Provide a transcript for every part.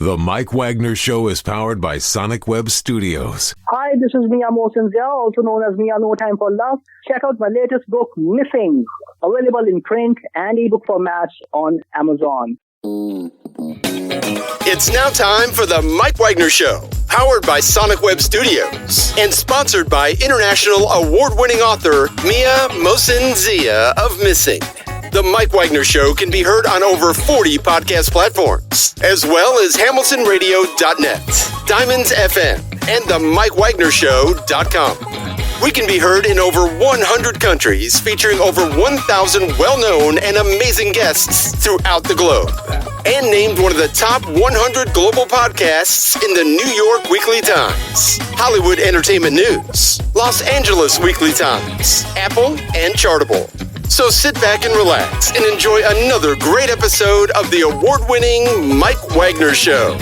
The Mike Wagner Show is powered by Sonic Web Studios. Hi, this is Mia Mosinzia, also known as Mia No Time for Love. Check out my latest book, Missing, available in print and ebook formats on Amazon. It's now time for the Mike Wagner Show, powered by Sonic Web Studios and sponsored by international award-winning author Mia Mosinzia of Missing. The Mike Wagner Show can be heard on over 40 podcast platforms, as well as hamiltonradio.net, Diamonds FM, and the MikeWagnerShow.com. We can be heard in over 100 countries, featuring over 1,000 well-known and amazing guests throughout the globe. And named one of the top 100 global podcasts in the New York Weekly Times, Hollywood Entertainment News, Los Angeles Weekly Times, Apple, and Chartable. So sit back and relax and enjoy another great episode of the award-winning Mike Wagner Show.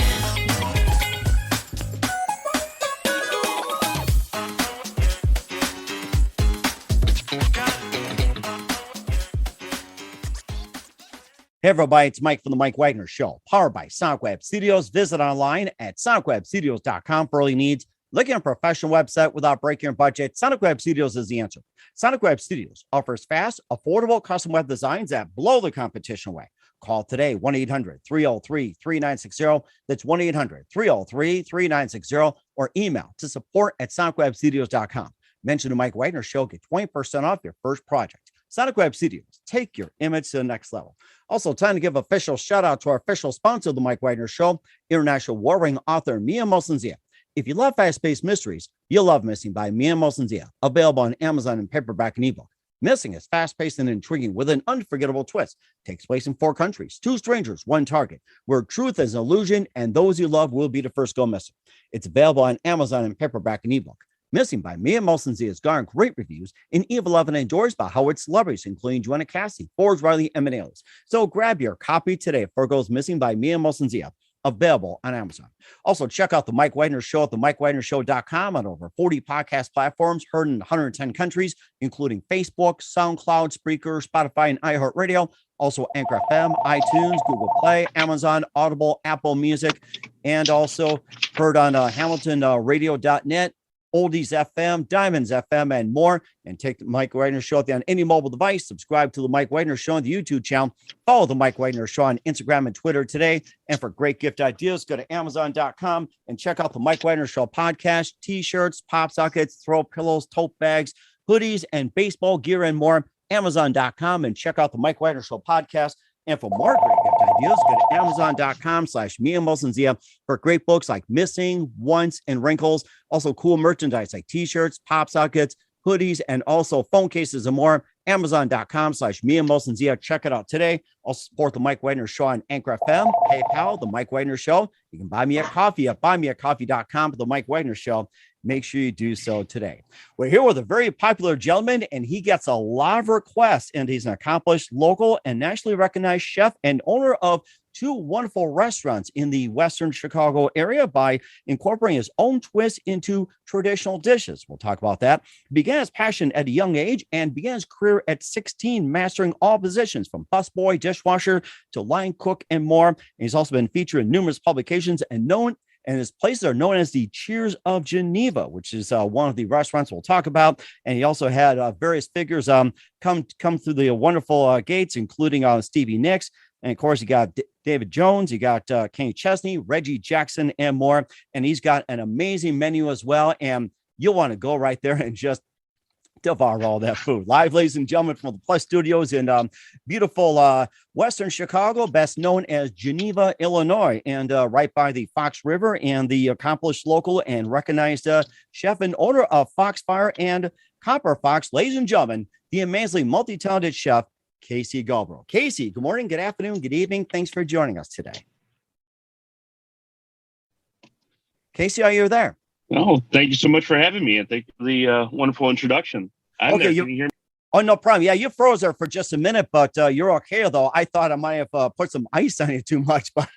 Hey everybody, it's Mike from the Mike Wagner Show, powered by Sonic Web Studios. Visit online at sonicwebstudios.com for all your needs. Looking at a professional website without breaking your budget, Sonic Web Studios is the answer. Sonic Web Studios offers fast, affordable custom web designs that blow the competition away. Call today, 1-800-303-3960. That's 1-800-303-3960, or email to support@sonicwebstudios.com. Mention the Mike Wagner Show, get 20% off your first project. Sonic Web Studios, take your image to the next level. Also, time to give official shout out to our official sponsor of the Mike Wagner Show, international warring author Mia Mosinzia. If you love fast-paced mysteries, you'll love Missing by Mia Mosinzia, available on Amazon in paperback and ebook. Missing is fast-paced and intriguing with an unforgettable twist. Takes place in 4 countries, 2 strangers, 1 target, where truth is an illusion and those you love will be the first go missing. It's available on Amazon in paperback and ebook. Missing by Mia Mosinzia has garnered great reviews, and Eve 11 enjoys by Howard celebrities, including Kennychesney, Forbes, Riley, and Alias. So grab your copy today for Goes Missing by Mia Mosinzia, available on Amazon. Also, check out the Mike Wagner Show at themikewagnershow.com on over 40 podcast platforms, heard in 110 countries, including Facebook, SoundCloud, Spreaker, Spotify, and iHeartradio. Also, Anchor FM, iTunes, Google Play, Amazon, Audible, Apple Music, and also heard on hamiltonradio.net. Oldies FM, Diamonds FM, and more. And take the Mike Wagner Show on any mobile device. Subscribe to the Mike Wagner Show on the YouTube channel. Follow the Mike Wagner Show on Instagram and Twitter today. And for great gift ideas, go to Amazon.com and check out the Mike Wagner Show podcast, t-shirts, pop sockets, throw pillows, tote bags, hoodies, and baseball gear and more. Amazon.com and check out the Mike Wagner Show podcast. And for more great gift ideas, go to Amazon.com/Mia Mosinzia for great books like Missing, Once, and Wrinkles. Also cool merchandise like t-shirts, pop sockets, hoodies, and also phone cases and more. Amazon.com/Mia Mosinzia. Check it out today. Also support the Mike Wagner Show on Anchor FM, PayPal, the Mike Wagner Show. You can buy me a coffee at buymeacoffee.com for the Mike Wagner Show. Make sure you do so today. We're here with a very popular gentleman, and he gets a lot of requests, and he's an accomplished local and nationally recognized chef and owner of 2 wonderful restaurants in the Western Chicago area by incorporating his own twist into traditional dishes. We'll talk about that. He began his passion at a young age and began his career at 16, mastering all positions from busboy, dishwasher to line cook and more. And he's also been featured in numerous publications and his places are known as the Cheers of Geneva, which is one of the restaurants we'll talk about. And he also had various figures come through the wonderful gates, including Stevienicks. And of course, you got David Jones, you got kennychesney, Reggiejackson, and more. And he's got an amazing menu as well. And you'll want to go right there and just devour all that food. Live, ladies and gentlemen, from the Plus Studios in beautiful Western Chicago, best known as Geneva, Illinois, and right by the Fox River, and the accomplished local and recognized chef and owner of Foxfire and Copperfox. Ladies and gentlemen, the amazingly multi-talented chef, kcgulbro. Casey, good morning, good afternoon, good evening. Thanks for joining us today. Casey, are you there? Oh, thank you so much for having me, and thank you for the wonderful introduction. Okay, Can you hear me? Oh, no problem. Yeah, you froze there for just a minute, but you're okay, though. I thought I might have put some ice on you too much. But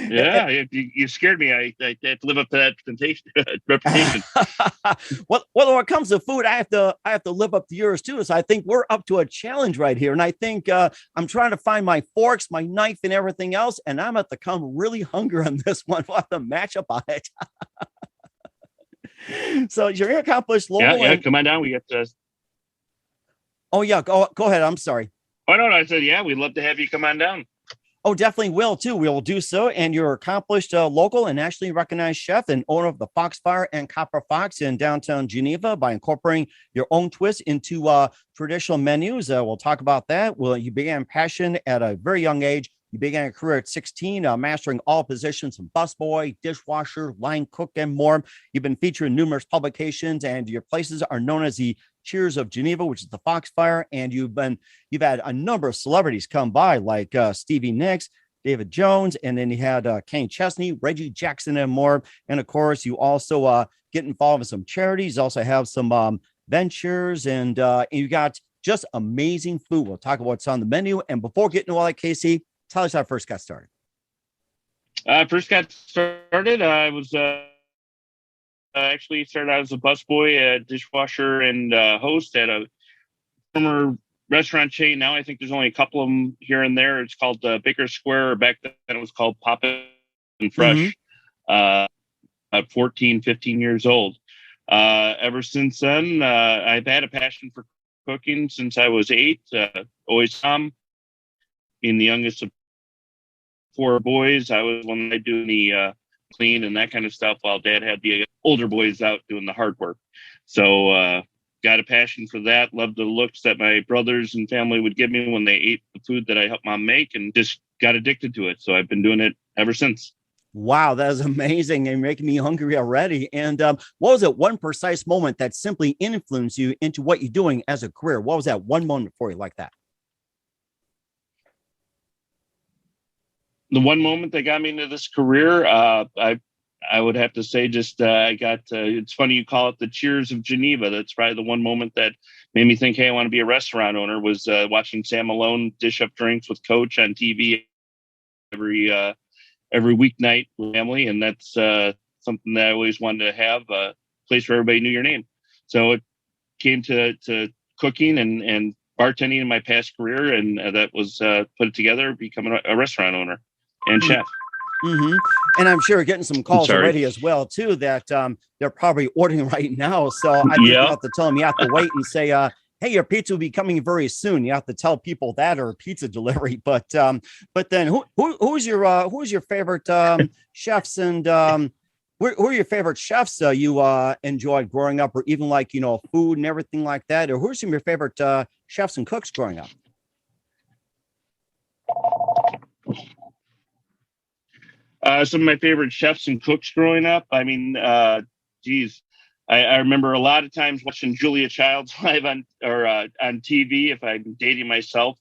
Yeah, you scared me. I have to live up to that reputation. Well, when it comes to food, I have to live up to yours too. So I think we're up to a challenge right here. And I think I'm trying to find my forks, my knife, and everything else. And I'm at to come really hungry on this one. We'll have to match up on it. So you're accomplished local. Yeah, come on down. We got to. Oh yeah, go ahead. I'm sorry. Oh no, I said yeah. We'd love to have you come on down. Oh, definitely will too. We will do so. And you're accomplished local and nationally recognized chef and owner of the Foxfire and Copperfox in downtown Geneva by incorporating your own twist into traditional menus. We'll talk about that. Well, you began passion at a very young age. You began a career at 16, mastering all positions from busboy, dishwasher, line cook, and more. You've been featured in numerous publications, and your places are known as the Cheers of Geneva, which is the Foxfire. And you've had a number of celebrities come by, like stevienicks, David Jones, and then you had kennychesney, Reggiejackson, and more. And of course, you also get involved in some charities. You also have some ventures, and you got just amazing food. We'll talk about what's on the menu. And before getting to all that, Casey, tell us how I first got started. I was actually started out as a busboy, dishwasher, and host at a former restaurant chain. Now I think there's only a couple of them here and there. It's called Baker Square, or back then it was called Poppin' Fresh. About 14, 15 years old. Ever since then, I've had a passion for cooking since I was 8. Always being the youngest of 4 boys, I was one that doing the clean and that kind of stuff, while Dad had the older boys out doing the hard work. So got a passion for that. Loved the looks that my brothers and family would give me when they ate the food that I helped Mom make, and just got addicted to it. So I've been doing it ever since. Wow, that is amazing and making me hungry already. And what was it, one precise moment that simply influenced you into what you're doing as a career? What was that one moment for you like that? The one moment that got me into this career, I would have to say just I got, it's funny you call it the Cheers of Geneva. That's probably the one moment that made me think, hey, I want to be a restaurant owner, was watching Sam Malone dish up drinks with Coach on TV every weeknight with family. And that's something that I always wanted to have, a place where everybody knew your name. So it came to cooking and bartending in my past career. And that was put it together, becoming a restaurant owner and chef. Mm-hmm. And I'm sure you're getting some calls already as well, too, that they're probably ordering right now. So I think you have to tell them you have to wait and say, hey, your pizza will be coming very soon. You have to tell people that, or pizza delivery. But then who's your favorite chefs, and who are your favorite chefs you enjoyed growing up, or even like, food and everything like that? Or who's some of your favorite chefs and cooks growing up? Some of my favorite chefs and cooks growing up. I mean, I remember a lot of times watching Julia Childs live on TV. If I'm dating myself,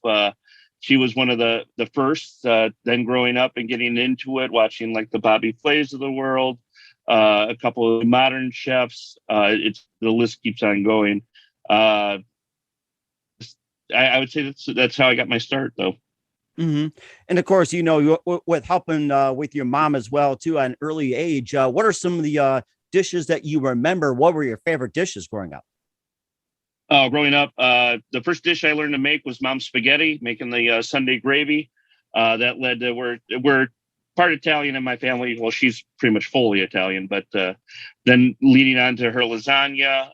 she was one of the first. Then growing up and getting into it, watching like the Bobby Flays of the world, a couple of modern chefs. The list keeps on going. I would say that's how I got my start, though. Mm-hmm. And of course, with helping with your mom as well, too, at an early age, what are some of the dishes that you remember? What were your favorite dishes growing up? Growing up, the first dish I learned to make was mom's spaghetti, making the Sunday gravy. That led to we're part Italian in my family. Well, she's pretty much fully Italian, but then leading on to her lasagna,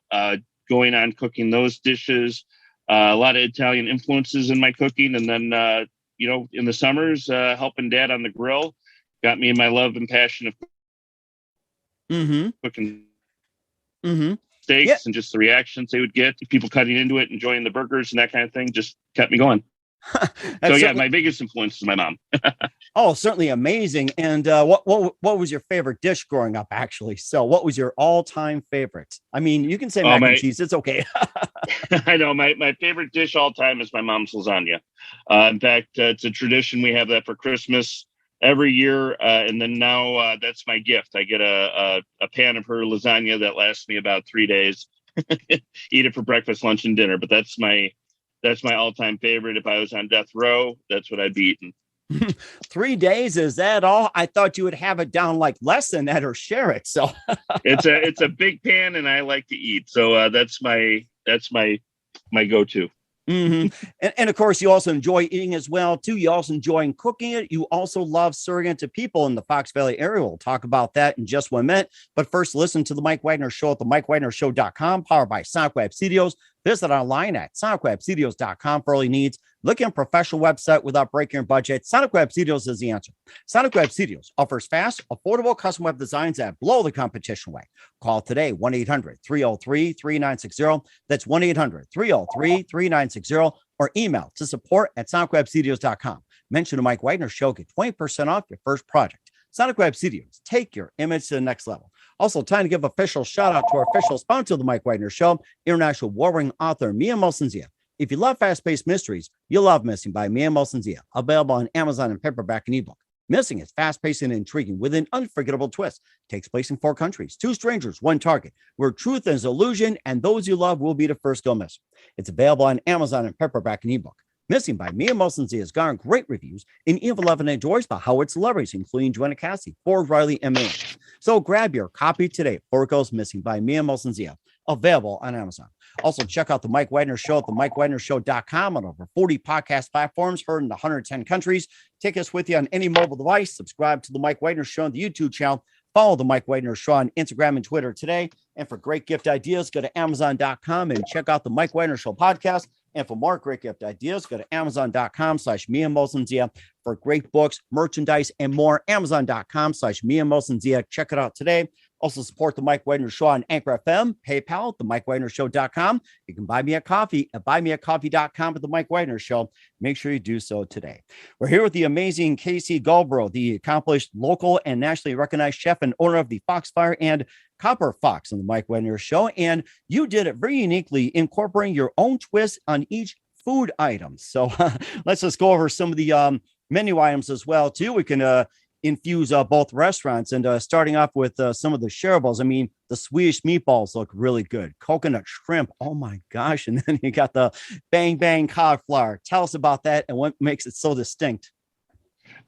going on cooking those dishes, a lot of Italian influences in my cooking. And then, in the summers, helping Dad on the grill got me in my love and passion of cooking steaks, and just the reactions they would get, people cutting into it, enjoying the burgers and that kind of thing, just kept me going. So my biggest influence is my mom. Oh, certainly amazing. And what was your favorite dish growing up, actually? So what was your all-time favorite? I mean, you can say mac and cheese. It's okay. I know. My favorite dish all time is my mom's lasagna. In fact, it's a tradition. We have that for Christmas every year. And then now that's my gift. I get a pan of her lasagna that lasts me about 3 days. Eat it for breakfast, lunch, and dinner. But that's my all-time favorite. If I was on death row, that's what I'd be eating. 3 days, is that all? I thought you would have it down like less than that or share it. So it's a big pan, and I like to eat. So that's my go-to. Mm-hmm. And of course, you also enjoy eating as well, too. You also enjoy cooking it. You also love serving it to people in the Fox Valley area. We'll talk about that in just 1 minute. But first, listen to the Mike Wagner Show at the MikeWagnerShow.com, powered by Sonic Web Studios. Visit online at sonicwebstudios.com for all your needs. Look at a professional website without breaking your budget. Sonic Web Studios is the answer. Sonic Web Studios offers fast, affordable custom web designs that blow the competition away. Call today, 1-800-303-3960. That's 1-800-303-3960. Or email to support@sonicwebstudios.com. Mention the Mike Wagner Show. Get 20% off your first project. Sonic Web Studios. Take your image to the next level. Also, time to give official shout out to our official sponsor of the Mike Wagner Show, international warring author Mia Mosensia. If you love fast-paced mysteries, you'll love Missing by Mia Mosensia, available on Amazon and paperback and ebook. Missing is fast-paced and intriguing with an unforgettable twist. Takes place in 4 countries, 2 strangers, 1 target, where truth is illusion and those you love will be the first go missing. It's available on Amazon and paperback and ebook. Missing by Mia Mosensia has garnered great reviews and even loved and enjoys by Howard celebrities, including Joanna Cassie, Ford Riley, and many. So grab your copy today before it goes missing by Mia Mosensia, available on Amazon. Also, check out the Mike Wagner Show at the MikeWagnerShow.com on over 40 podcast platforms, heard in 110 countries. Take us with you on any mobile device. Subscribe to the Mike Wagner Show on the YouTube channel. Follow the Mike Wagner Show on Instagram and Twitter today. And for great gift ideas, go to Amazon.com and check out the Mike Wagner Show podcast. And for more great gift ideas, go to Amazon.com/Mia Mosensia for great books, merchandise, and more. Amazon.com/Mia Mosensia. Check it out today. Also support the Mike Wagner Show on Anchor FM, PayPal, the MikeWagnerShow.com. You can buy me a coffee at buymeacoffee.com at the Mike Wagner Show. Make sure you do so today. We're here with the amazing kcgulbro, the accomplished local and nationally recognized chef and owner of the Foxfire and Copperfox on the Mike Wagner Show. And you did it very uniquely, incorporating your own twist on each food item. So let's just go over some of the menu items as well, too. We can infuse both restaurants, and starting off with some of the shareables. I mean, the Swedish meatballs look really good. Coconut shrimp, oh my gosh. And then you got the bang bang cauliflower. Tell us about that and what makes it so distinct.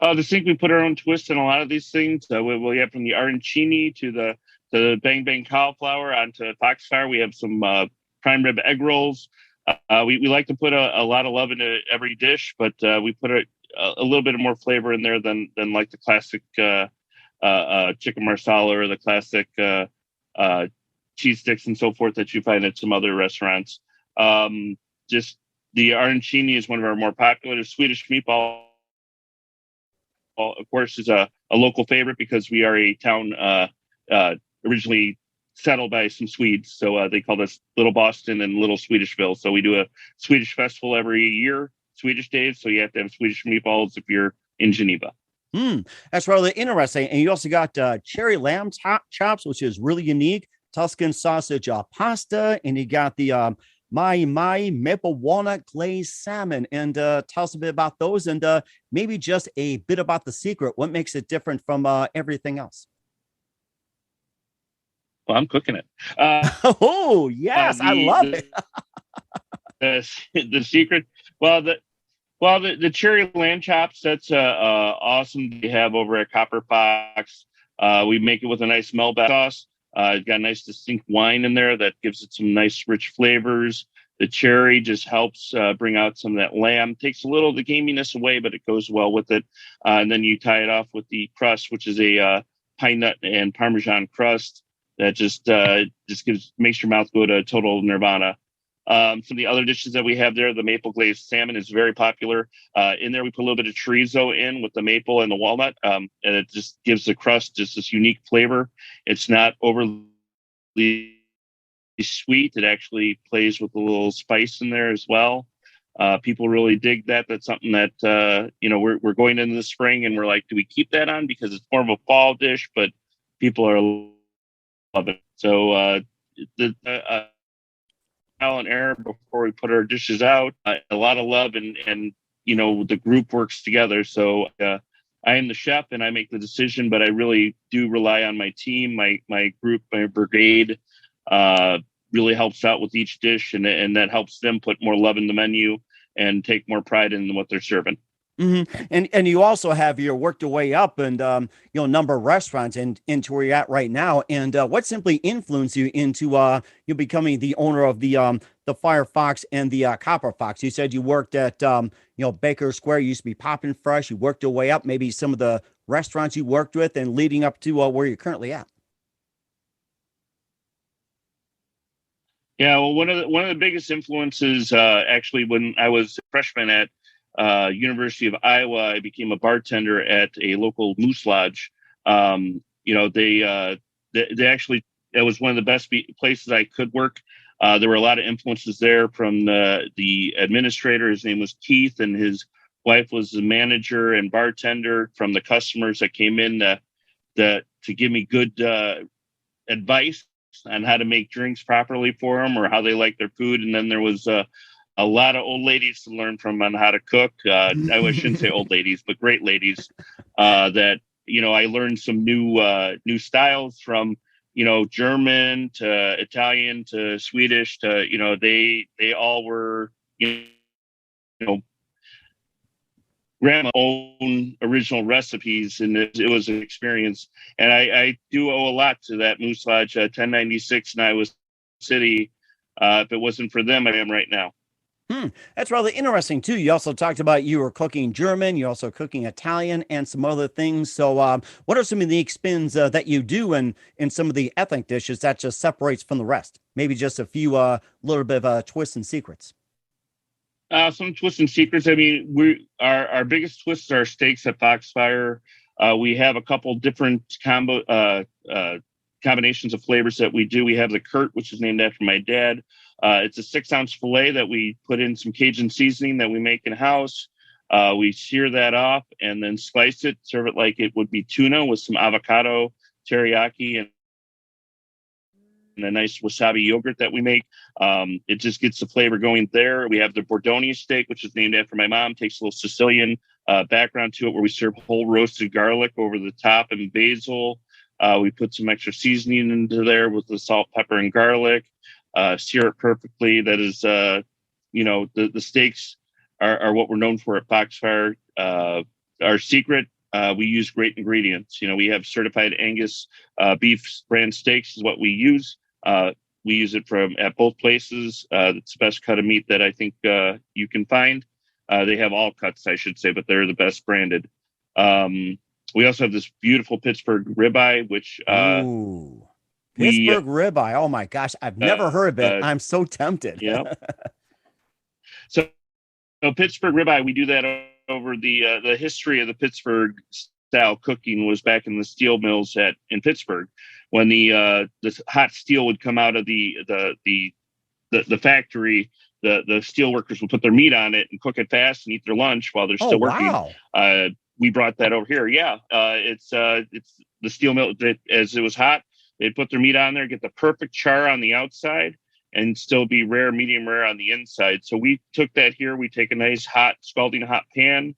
We put our own twist on a lot of these things. We have from the arancini to the bang bang cauliflower onto foxfire. We have some prime rib egg rolls. We like to put a lot of love into every dish, but we put a little bit of more flavor in there than like the classic chicken marsala or the classic cheese sticks and so forth that you find at some other restaurants. Just the arancini is one of our more popular. The Swedish meatball, of course, is a local favorite because we are a town originally settled by some Swedes. So they call us Little Boston and Little Swedishville. So we do a Swedish festival every year, Swedish days. So you have to have Swedish meatballs if you're in Geneva. That's really interesting. And you also got cherry lamb chops, which is really unique. Tuscan sausage pasta. And you got the my maple walnut glazed salmon. And tell us a bit about those, and maybe just a bit about the secret. What makes it different from everything else? Well, I'm cooking it. Oh, yes. I love it. The secret. Well, the cherry lamb chops, that's awesome to have over at Copperfox. We make it with a nice Melba sauce. It's got a nice distinct wine in there that gives it some nice rich flavors. The cherry just helps bring out some of that lamb. Takes a little of the gaminess away, but it goes well with it. And then you tie it off with the crust, which is a pine nut and Parmesan crust that just makes your mouth go to total nirvana. Some of the other dishes that we have there, the maple glazed salmon is very popular. In there, we put a little bit of chorizo in with the maple and the walnut, and it just gives the crust just this unique flavor. It's not overly sweet. It actually plays with a little spice in there as well. People really dig that. That's something that we're going into the spring, and we're like, do we keep that on because it's more of a fall dish? But people are loving it. So trial and error before we put our dishes out. A lot of love, and the group works together. So I am the chef and I make the decision, but I really do rely on my team, my group, my brigade. Really helps out with each dish, and that helps them put more love in the menu and take more pride in what they're serving. And you also have your worked your way up and number of restaurants and into where you're at right now. And what simply influenced you into you becoming the owner of the Firefox and the Copperfox? You said you worked at Baker Square. You used to be Poppin' Fresh. You worked your way up. Maybe some of the restaurants you worked with, and leading up to where you're currently at. Yeah, well, one of the biggest influences, actually, when I was a freshman at University of Iowa, I became a bartender at a local moose lodge. They actually, it was one of the best places I could work. There were a lot of influences there from the administrator. His name was Keith, and his wife was the manager and bartender. From the customers that came in to give me good advice on how to make drinks properly for them or how they like their food. And then there was a lot of old ladies to learn from on how to cook. I shouldn't say old ladies, but great ladies that, I learned some new styles from, German to Italian to Swedish to, they all were, grandma's own original recipes, and it was an experience. And I do owe a lot to that Moose Lodge 1096 in Iowa City. If it wasn't for them, I am right now. That's rather interesting too. You also talked about you were cooking German, you're also cooking Italian and some other things. So what are some unique spins that you do in some of the ethnic dishes that just separates from the rest? Maybe just a few little bit of twists and secrets. Some twists and secrets. I mean, our biggest twists are steaks at Foxfire. We have a couple different combinations of flavors that we do. We have the Kurt, which is named after my dad. It's a 6-ounce filet that we put in some Cajun seasoning that we make in house. We sear that off and then slice it, serve it like it would be tuna with some avocado, teriyaki, and a nice wasabi yogurt that we make. It just gets the flavor going there. We have the Bordoni steak, which is named after my mom. Takes a little Sicilian background to it, where we serve whole roasted garlic over the top and basil. We put some extra seasoning into there with the salt, pepper, and garlic. Sear it perfectly. That is, the steaks are what we're known for at Foxfire. Our secret, we use great ingredients. We have certified Angus beef brand steaks is what we use. We use it at both places. It's the best cut of meat that I think you can find. They have all cuts, I should say, but they're the best branded. We also have this beautiful Pittsburgh ribeye, which Pittsburgh ribeye. Oh my gosh, I've never heard of it. I'm so tempted. Yeah. So Pittsburgh ribeye, we do that over the history of the Pittsburgh style cooking was back in the steel mills in Pittsburgh, when the hot steel would come out of the factory. The steel workers would put their meat on it and cook it fast and eat their lunch while they're still working. Wow. We brought that over here. Yeah. It's the steel mill that, as it was hot, they'd put their meat on there, get the perfect char on the outside and still be rare, medium rare on the inside. So we took that here. We take a nice scalding hot pan.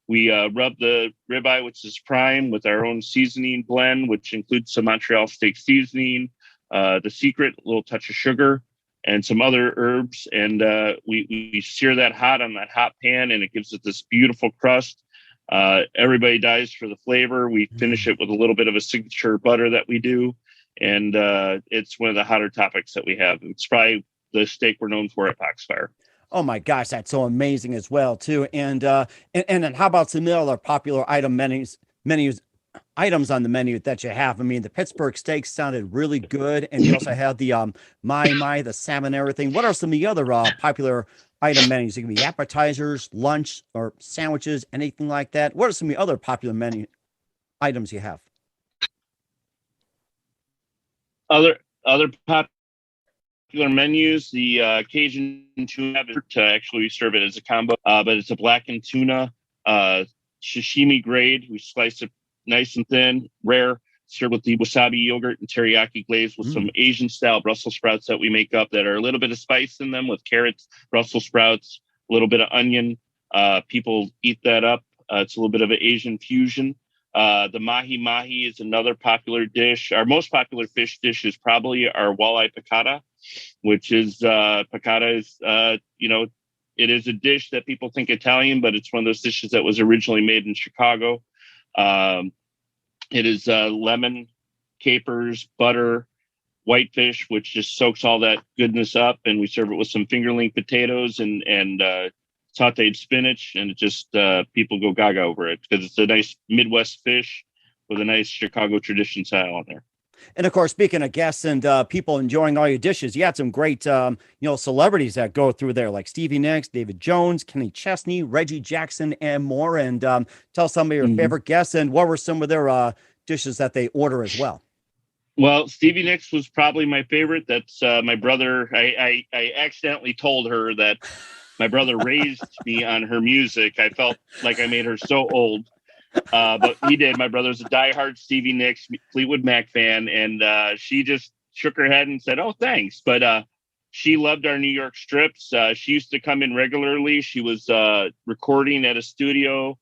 We rub the ribeye, which is prime, with our own seasoning blend, which includes some Montreal steak seasoning, the secret, a little touch of sugar, and some other herbs. And we sear that hot on that hot pan, and it gives it this beautiful crust. Everybody dies for the flavor. We finish it with a little bit of a signature butter that we do. And it's one of the hotter topics that we have. It's probably the steak we're known for at Foxfire. Oh my gosh, that's so amazing as well too. And then how about some other popular items on the menu that you have? I mean, the Pittsburgh steak sounded really good, and you also have the the salmon, everything. What are some of the other popular item menus? It can be appetizers, lunch, or sandwiches, anything like that. What are some of the other popular menu items you have? Other popular menus, the Cajun tuna. Actually, we serve it as a combo, but it's a blackened tuna, sashimi grade. We slice it nice and thin, rare. Served with the wasabi yogurt and teriyaki glaze with some Asian style Brussels sprouts that we make up that are a little bit of spice in them with carrots, Brussels sprouts, a little bit of onion. People eat that up. It's a little bit of an Asian fusion. The mahi is another popular dish. Our most popular fish dish is probably our walleye piccata, which is piccata is It is a dish that people think Italian, but it's one of those dishes that was originally made in Chicago. It is lemon, capers, butter, whitefish, which just soaks all that goodness up, and we serve it with some fingerling potatoes and sautéed spinach, and it just people go gaga over it because it's a nice Midwest fish with a nice Chicago tradition style on there. And of course, speaking of guests and people enjoying all your dishes, you had some great, celebrities that go through there, like stevienicks, David Jones, Kenny Chesney, Reggie Jackson, and more. And tell some of your favorite guests and what were some of their dishes that they order as well. Well, stevienicks was probably my favorite. That's my brother. I accidentally told her that my brother raised me on her music. I felt like I made her so old. But he did. My brother's a diehard Stevie Nicks, Fleetwood Mac fan, and she just shook her head and said, "Oh, thanks." But she loved our New York strips. She used to come in regularly. She was recording at a studio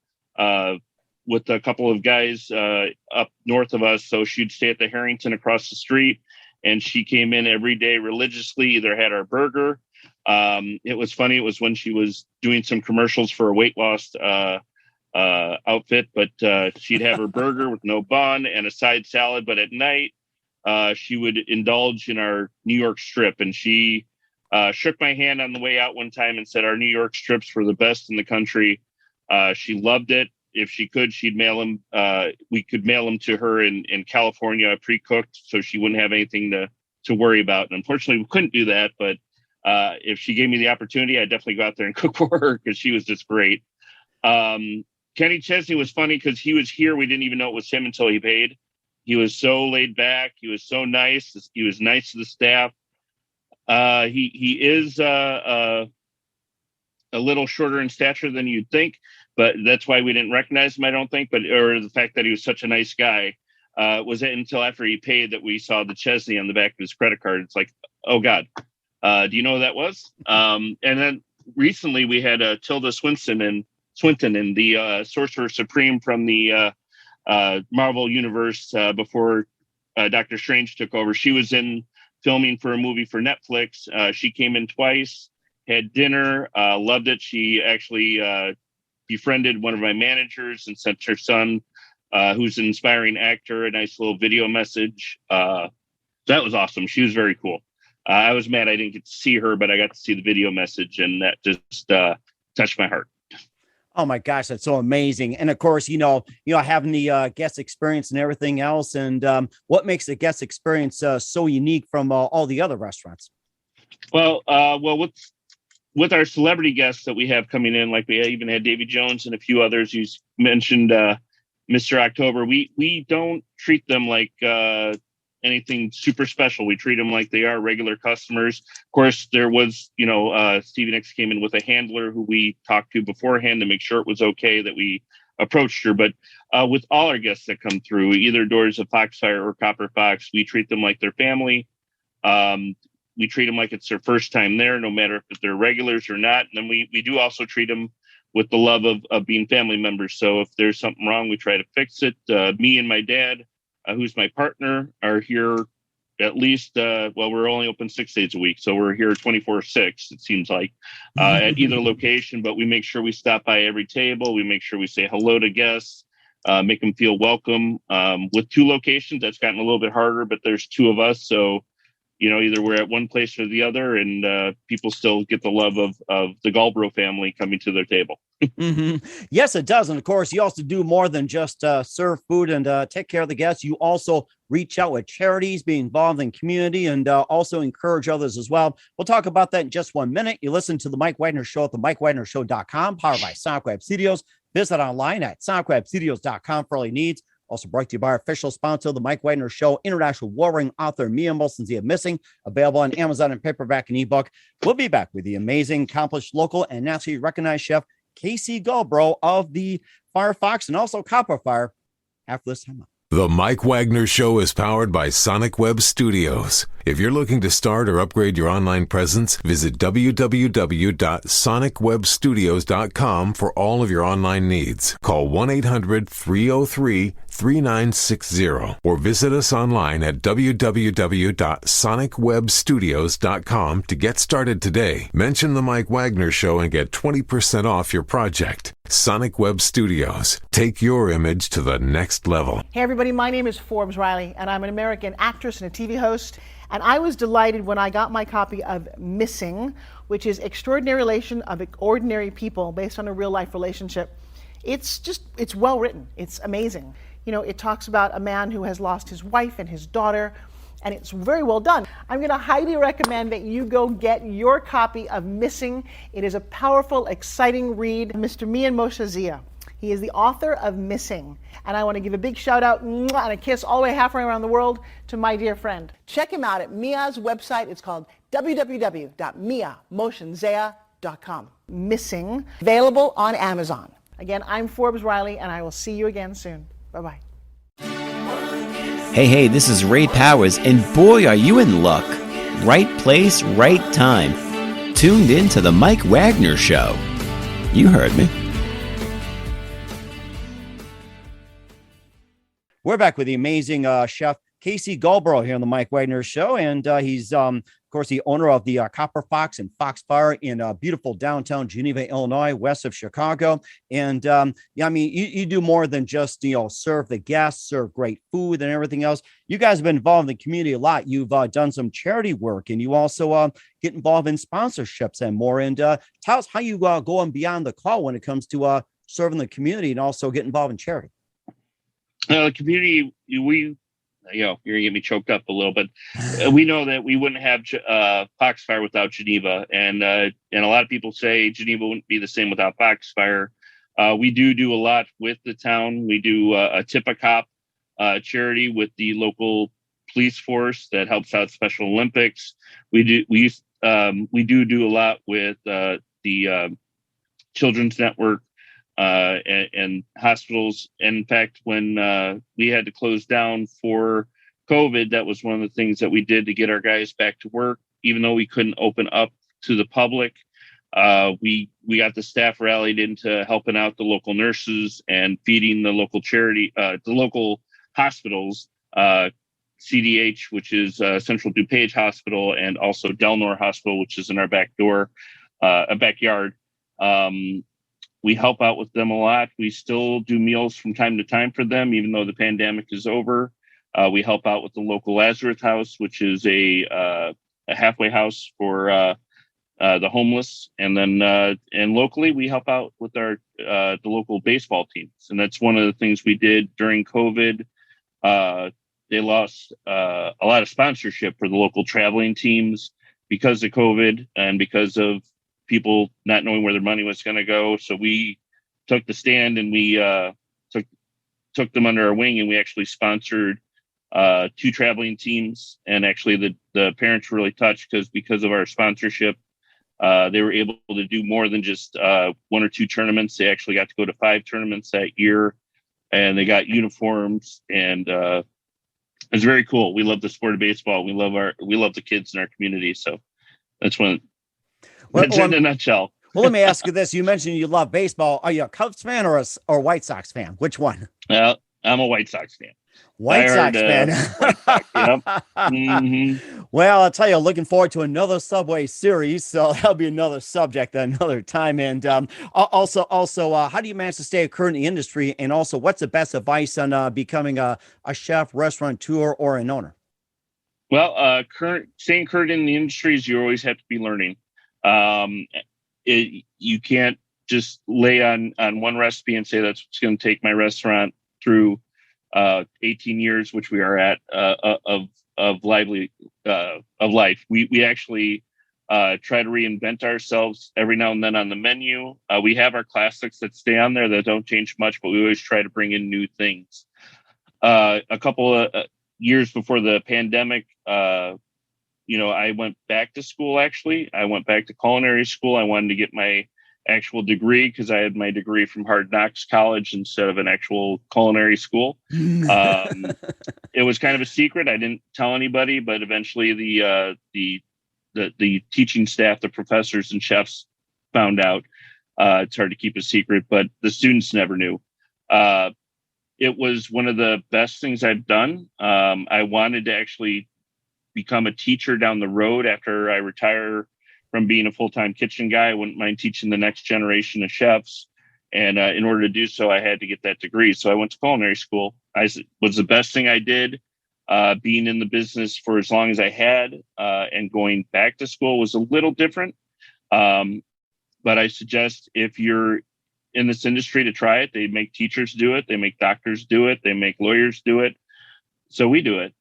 with a couple of guys up north of us, so she'd stay at the Harrington across the street, and she came in every day religiously. Either had our burger. It was funny. It was when she was doing some commercials for a weight loss outfit, but she'd have her burger with no bun and a side salad. But at night, she would indulge in our New York strip, and she shook my hand on the way out one time and said our New York strips were the best in the country. She loved it. If she could, she'd mail them. We could mail them to her in California pre-cooked, so she wouldn't have anything to worry about. And unfortunately, we couldn't do that. But if she gave me the opportunity, I'd definitely go out there and cook for her because she was just great. Kenny Chesney was funny because he was here. We didn't even know it was him until he paid. He was so laid back. He was so nice. He was nice to the staff. He is a little shorter in stature than you'd think, but that's why we didn't recognize him, I don't think. Or the fact that he was such a nice guy. Was it until after he paid that we saw the Chesney on the back of his credit card? It's like, oh God, do you know who that was? And then recently we had Tilda Swinton and the Sorcerer Supreme from the Marvel Universe before Doctor Strange took over. She was in filming for a movie for Netflix. She came in twice, had dinner, loved it. She actually befriended one of my managers and sent her son, who's an inspiring actor, a nice little video message. That was awesome. She was very cool. I was mad I didn't get to see her, but I got to see the video message, and that just touched my heart. Oh my gosh, that's so amazing. And of course, having the guest experience and everything else. And what makes the guest experience so unique from all the other restaurants? Well, with our celebrity guests that we have coming in, like we even had David Jones and a few others. You mentioned Mr. October. We don't treat them like anything super special. We treat them like they are regular customers. Of course, there was, Stevie Nicks came in with a handler who we talked to beforehand to make sure it was okay that we approached her. But with all our guests that come through, either doors of Foxfire or Copperfox, we treat them like their family. We treat them like it's their first time there, no matter if they're regulars or not. And then we do also treat them with the love of being family members. So if there's something wrong, we try to fix it. Me and my dad, who's my partner, are here at least, we're only open 6 days a week. So we're here 24/6, it seems like, at either location. But we make sure we stop by every table. We make sure we say hello to guests, make them feel welcome. With 2 locations, that's gotten a little bit harder, but there's 2 of us. So, either we're at one place or the other, and people still get the love of the Gulbro family coming to their table. Yes, it does. And of course, you also do more than just serve food and take care of the guests. You also reach out with charities, be involved in community, and also encourage others as well. We'll talk about that in just 1 minute. You listen to the Mike Wagner Show at the MikeWagnerShow.com, powered by Sonic Web Studios. Visit online at sonicwebstudios.com for all your needs. Also brought to you by our official sponsor, the Mike Wagner Show, international war-ring author Mia Molson's The Missing, available on Amazon and paperback and ebook. We'll be back with the amazing, accomplished local and nationally recognized chef kcgulbro of the Firefox and also Copperfire after this time. The Mike Wagner Show is powered by Sonic Web Studios. If you're looking to start or upgrade your online presence, visit www.sonicwebstudios.com for all of your online needs. Call 1-800-303-3960 or visit us online at www.sonicwebstudios.com to get started today. Mention The Mike Wagner Show and get 20% off your project. Sonic Web Studios. Take your image to the next level. Hey everybody, my name is Forbes Riley and I'm an American actress and a TV host. And I was delighted when I got my copy of Missing, which is Extraordinary Relation of Ordinary People based on a real life relationship. It's well written. It's amazing. You know, it talks about a man who has lost his wife and his daughter, and it's very well done. I'm going to highly recommend that you go get your copy of Missing. It is a powerful, exciting read. Mr. Mian Moshe Zia. He is the author of Missing. And I want to give a big shout out and a kiss all the way halfway around the world to my dear friend. Check him out at Mia's website. It's called www.miamotionzea.com. Missing, available on Amazon. Again, I'm Forbes Riley, and I will see you again soon. Bye-bye. Hey, this is Ray Powers, and boy, are you in luck. Right place, right time. Tuned in to the Mike Wagner Show. You heard me. We're back with the amazing chef kcgulbro here on the Mike Wagner Show, and he's of course the owner of the Copperfox and Foxfire in beautiful downtown Geneva, Illinois, west of Chicago. And yeah, I mean, you do more than just serve the guests, serve great food and everything else. You guys have been involved in the community a lot. You've done some charity work, and you also get involved in sponsorships and more. And tell us how you go on beyond the call when it comes to serving the community and also get involved in charity. The community, you're gonna get me choked up a little, but we know that we wouldn't have Foxfire without Geneva, and a lot of people say Geneva wouldn't be the same without Foxfire. We do a lot with the town. We do a Tip a Cop charity with the local police force that helps out Special Olympics. We do a lot with the Children's Network. And hospitals. And in fact, when we had to close down for COVID, that was one of the things that we did to get our guys back to work. Even though we couldn't open up to the public, we got the staff rallied into helping out the local nurses and feeding the local charity, the local hospitals, CDH, which is Central DuPage Hospital, and also Delnor Hospital, which is in our backyard. We help out with them a lot. We still do meals from time to time for them, even though the pandemic is over. We help out with the local Lazarus House, which is a halfway house for the homeless. And then and locally, we help out with our the local baseball teams. And that's one of the things we did during COVID. They lost a lot of sponsorship for the local traveling teams because of COVID and because of people not knowing where their money was going to go. So we took the stand and we took them under our wing, and we actually sponsored 2 traveling teams. And actually the parents were really touched because of our sponsorship, they were able to do more than just 1 or 2 tournaments. They actually got to go to 5 tournaments that year, and they got uniforms, and it's very cool. We love the sport of baseball. We love the kids in our community. So that's one. That's in a nutshell. Well, let me ask you this. You mentioned you love baseball. Are you a Cubs fan or a White Sox fan? Which one? I'm a White Sox fan. White Sox fan. White Sox, yep. Mm-hmm. Well, I'll tell you, looking forward to another Subway series. So that'll be another subject another time. And also, how do you manage to stay current in the industry? And also, what's the best advice on becoming a chef, restaurateur, or an owner? Well, staying current in the industry is you always have to be learning. You can't just lay on one recipe and say that's what's going to take my restaurant through 18 years, which we are at of life. We actually try to reinvent ourselves every now and then on the menu. We have our classics that stay on there that don't change much, but we always try to bring in new things. A couple of years before the pandemic, I went back to school. Actually, I went back to culinary school. I wanted to get my actual degree because I had my degree from Hard Knocks College instead of an actual culinary school. It was kind of a secret. I didn't tell anybody, but eventually the teaching staff, the professors and chefs found out. It's hard to keep a secret, but the students never knew. It was one of the best things I've done. I wanted to actually become a teacher down the road after I retire from being a full-time kitchen guy. I wouldn't mind teaching the next generation of chefs. And in order to do so, I had to get that degree. So I went to culinary school. Was the best thing I did. Being in the business for as long as I had, and going back to school was a little different. But I suggest if you're in this industry to try it. They make teachers do it. They make doctors do it. They make lawyers do it. So we do it.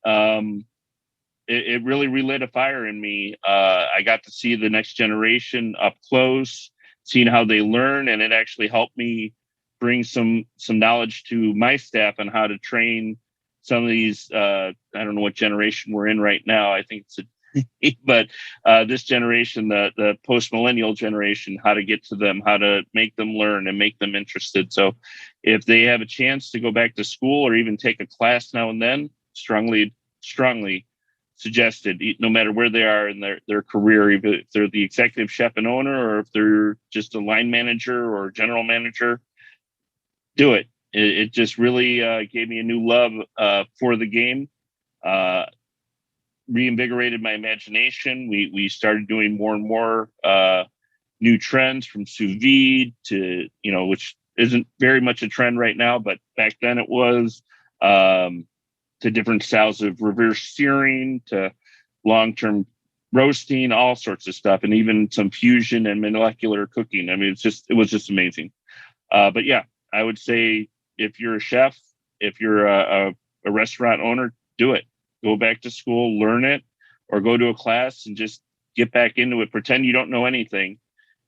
It really relit a fire in me. I got to see the next generation up close, seeing how they learn, and it actually helped me bring some knowledge to my staff on how to train some of these. I don't know what generation we're in right now. I think it's but this generation, the post-millennial generation, how to get to them, how to make them learn and make them interested. So if they have a chance to go back to school or even take a class now and then, strongly suggested, no matter where they are in their career, even if they're the executive chef and owner, or if they're just a line manager or general manager, do it. It just really gave me a new love for the game. Reinvigorated my imagination. We started doing more and more new trends, from sous vide to, which isn't very much a trend right now, but back then it was, to different styles of reverse searing, to long-term roasting, all sorts of stuff, and even some fusion and molecular cooking. I mean, it was just amazing. But yeah, I would say if you're a chef, if you're a restaurant owner, do it. Go back to school, learn it, or go to a class and just get back into it. Pretend you don't know anything,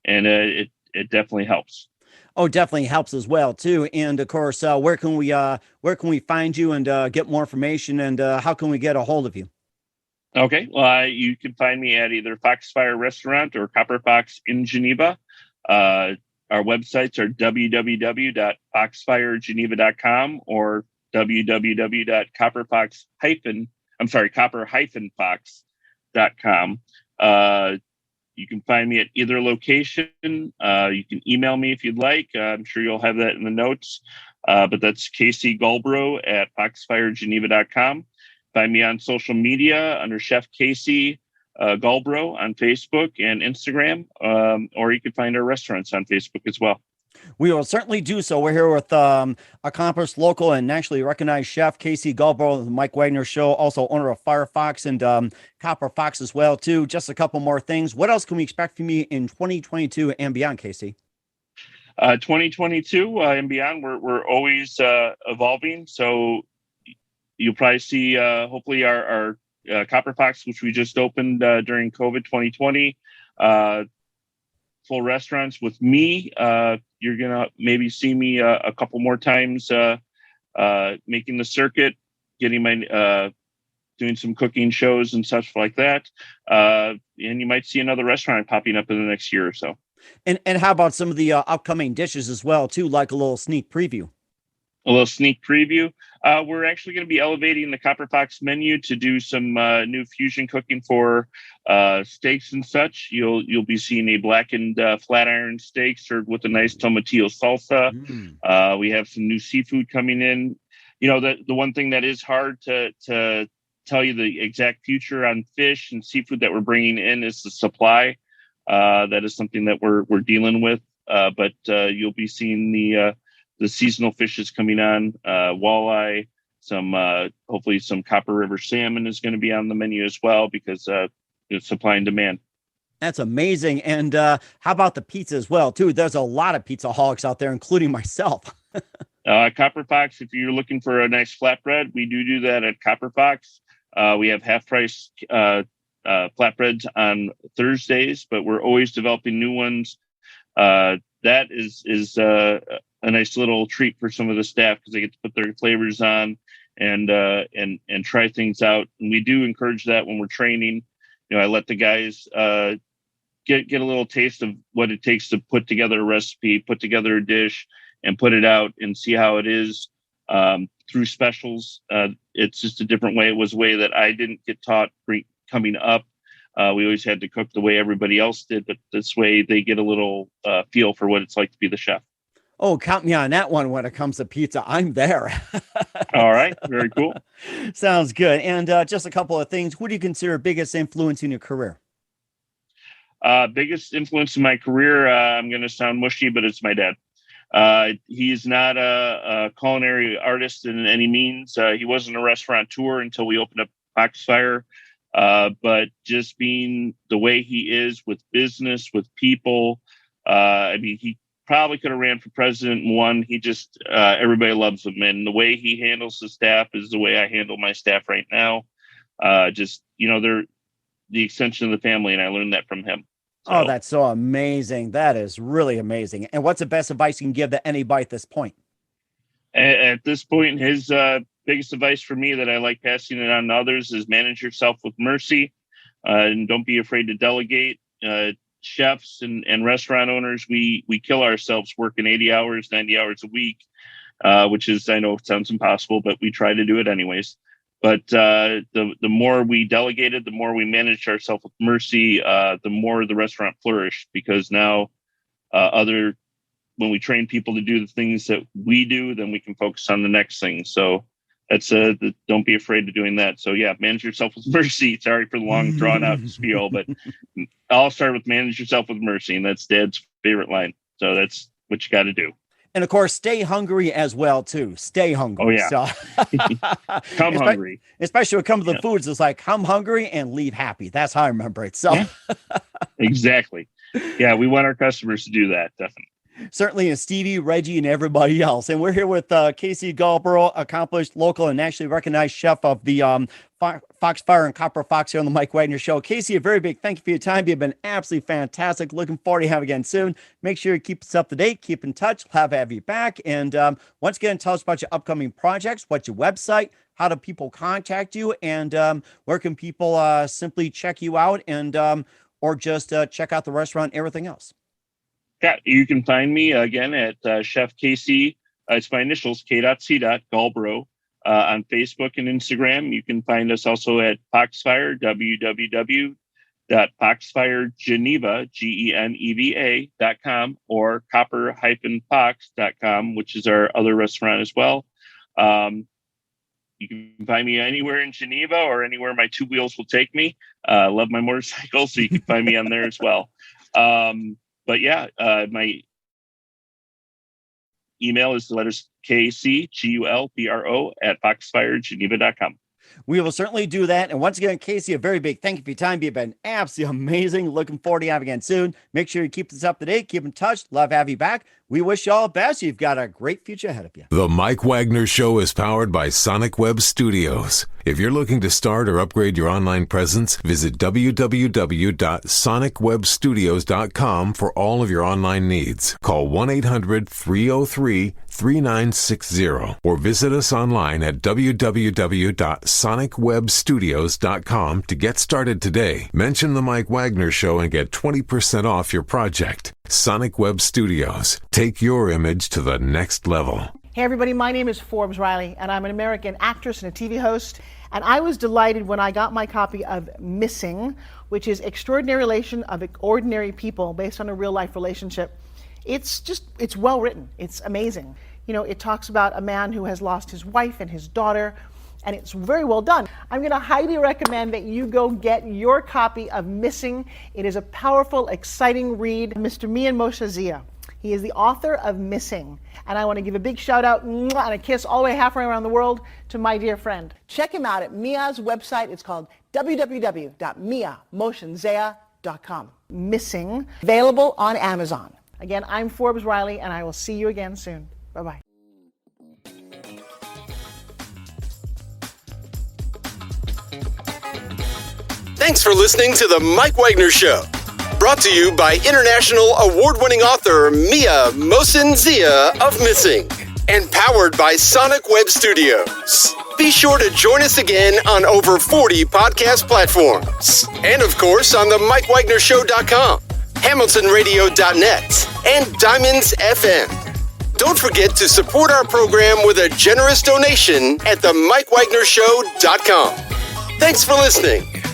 and it definitely helps. Oh, definitely helps as well too. And of course, where can we find you and get more information, and how can we get a hold of you? Okay, well, you can find me at either Foxfire Restaurant or Copperfox in Geneva. Our websites are www.copper-fox.com or copper-fox.com. You can find me at either location. You can email me if you'd like. I'm sure you'll have that in the notes. But that's kcgulbro at foxfiregeneva.com. Find me on social media under Chef KC Gulbro on Facebook and Instagram, or you can find our restaurants on Facebook as well. We will certainly do so. We're here with accomplished local and nationally recognized chef KC Gulbro, the Mike Wagner Show, also owner of Firefox and Copperfox as well too. Just a couple more things. What else can we expect from you in 2022 and beyond, KC? 2022 and beyond, we're always evolving. So you'll probably see hopefully our Copperfox, which we just opened during COVID 2020. Full restaurants with me. You're gonna maybe see me a couple more times making the circuit, getting my doing some cooking shows and such like that. And you might see another restaurant popping up in the next year or so. And how about some of the upcoming dishes as well too, like a little sneak preview? A little sneak preview. We're actually going to be elevating the Copperfox menu to do some new fusion cooking for steaks and such. You'll be seeing a blackened flat iron steak served with a nice tomatillo salsa. We have some new seafood coming in. The one thing that is hard to tell you the exact future on fish and seafood that we're bringing in is the supply. That is something that we're dealing with. But you'll be seeing the seasonal fishes coming on, walleye, hopefully some Copper River salmon is going to be on the menu as well, because it's supply and demand. That's amazing. And how about the pizza as well too? There's a lot of pizza-holics out there, including myself. Copperfox, if you're looking for a nice flatbread, we do that at Copperfox. We have half price flatbreads on Thursdays, but we're always developing new ones. That is a nice little treat for some of the staff, because they get to put their flavors on and try things out. And we do encourage that when we're training. I let the guys get a little taste of what it takes to put together a recipe, put together a dish, and put it out and see how it is through specials. It's just a different way. It was a way that I didn't get taught coming up. We always had to cook the way everybody else did, but this way they get a little feel for what it's like to be the chef. Oh, count me on that one when it comes to pizza. I'm there. All right. Very cool. Sounds good. And just a couple of things. Who do you consider biggest influence in your career? Biggest influence in my career, I'm going to sound mushy, but it's my dad. He's not a culinary artist in any means. He wasn't a restaurateur until we opened up Foxfire. But just being the way he is with business, with people, he probably could have ran for president and won. He just, everybody loves him. And the way he handles the staff is the way I handle my staff right now. They're the extension of the family, and I learned that from him. So, oh, that's so amazing. That is really amazing. And what's the best advice you can give to anybody at this point? At this point, his biggest advice for me that I like passing it on to others is manage yourself with mercy, and don't be afraid to delegate. Chefs and restaurant owners, we kill ourselves working 80 hours, 90 hours a week, which is, I know it sounds impossible, but we try to do it anyways. But the more we delegated, the more we managed ourselves with mercy, the more the restaurant flourished, because now when we train people to do the things that we do, then we can focus on the next thing. So that's don't be afraid of doing that. So yeah, manage yourself with mercy. Sorry for the long drawn out spiel, but I'll start with manage yourself with mercy. And that's Dad's favorite line. So that's what you got to do. And of course, stay hungry as well, too. Stay hungry. Oh, yeah. So, come hungry. Especially when it comes to the foods, it's like, come hungry and leave happy. That's how I remember it. So, yeah. Exactly. Yeah, we want our customers to do that, definitely. Certainly, and Stevie, Reggie, and everybody else. And we're here with kcgulbro, accomplished local and nationally recognized chef of the Foxfire and Copperfox here on the Mike Wagner Show. Casey, a very big thank you for your time. You've been absolutely fantastic. Looking forward to having you again soon. Make sure you keep us up to date, keep in touch. We'll have you back. And once again, tell us about your upcoming projects. What's your website? How do people contact you? And where can people simply check you out and or just check out the restaurant and everything else? Yeah, you can find me again at Chef KC. It's my initials, k.c.gulbro, on Facebook and Instagram. You can find us also at Foxfire, www.foxfiregeneva, GENEVA.com, or copper-fox.com, which is our other restaurant as well. You can find me anywhere in Geneva or anywhere my two wheels will take me. Love my motorcycle, so you can find me on there as well. But yeah, my email is the letters kcgulbro at foxfiregeneva.com. We will certainly do that. And once again, Casey, a very big thank you for your time. You've been absolutely amazing. Looking forward to having you again soon. Make sure you keep us up to date. Keep in touch. Love having you back. We wish you all the best. You've got a great future ahead of you. The Mike Wagner Show is powered by Sonic Web Studios. If you're looking to start or upgrade your online presence, visit www.sonicwebstudios.com for all of your online needs. Call 1-800-303-3960 or visit us online at www.sonicwebstudios.com to get started today. Mention the Mike Wagner Show and get 20% off your project. Sonic Web Studios. Take your image to the next level. Hey everybody, my name is Forbes Riley, and I'm an American actress and a TV host. And I was delighted when I got my copy of Missing, which is Extraordinary Relation of Ordinary People based on a real life relationship. It's well written. It's amazing. You know, it talks about a man who has lost his wife and his daughter, and it's very well done. I'm going to highly recommend that you go get your copy of Missing. It is a powerful, exciting read. Mr. Mian Moshe Zia. He is the author of Missing. And I want to give a big shout out and a kiss all the way halfway around the world to my dear friend. Check him out at Mia's website. It's called www.miamotionzea.com. Missing, available on Amazon. Again, I'm Forbes Riley, and I will see you again soon. Bye-bye. Thanks for listening to The Mike Wagner Show. Brought to you by international award-winning author Mia Mohsen-Zia of Missing. And powered by Sonic Web Studios. Be sure to join us again on over 40 podcast platforms. And of course on the MikeWagnerShow.com. HamiltonRadio.net, and Diamonds FM. Don't forget to support our program with a generous donation at themikewagnershow.com. Thanks for listening.